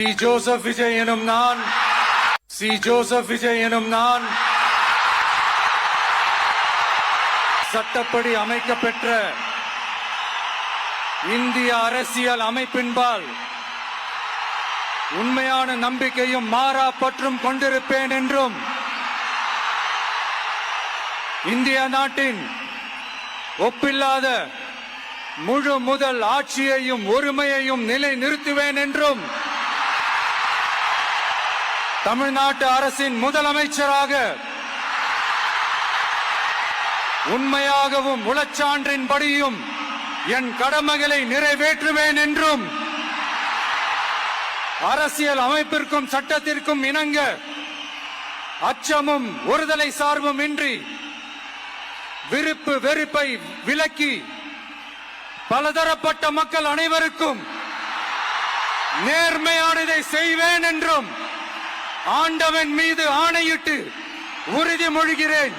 C Joseph Vijay எனும் நான் சட்டப்படி அமைக்கப்பெற்ற இந்திய அரசியல் அமைப்பின்பால் உண்மையான நம்பிக்கையும் மாறா பற்றும் கொண்டிருப்பேன் என்றும் இந்திய நாட்டின் ஒப்பில்லாத முழு முதல் ஆட்சியையும் ஒருமையையும் நிலை நிறுத்துவேன் என்றும் தமிழ்நாட்டு அரசின் முதலமைச்சராக உண்மையாகவும் உளச்சான்றின்படியும் என் கடமைகளை நிறைவேற்றுவேன் என்றும் அரசியல் அமைப்பிற்கும் சட்டத்திற்கும் இணங்க அச்சமும் ஒருதலை சார்பும் இன்றி விருப்பு வெறுப்பை விலக்கி பலதரப்பட்ட மக்கள் அனைவருக்கும் நேர்மையானதை செய்வேன் என்றும் ஆண்டவன் மீது ஆணையிட்டு உறுதிமொழிகிறேன்.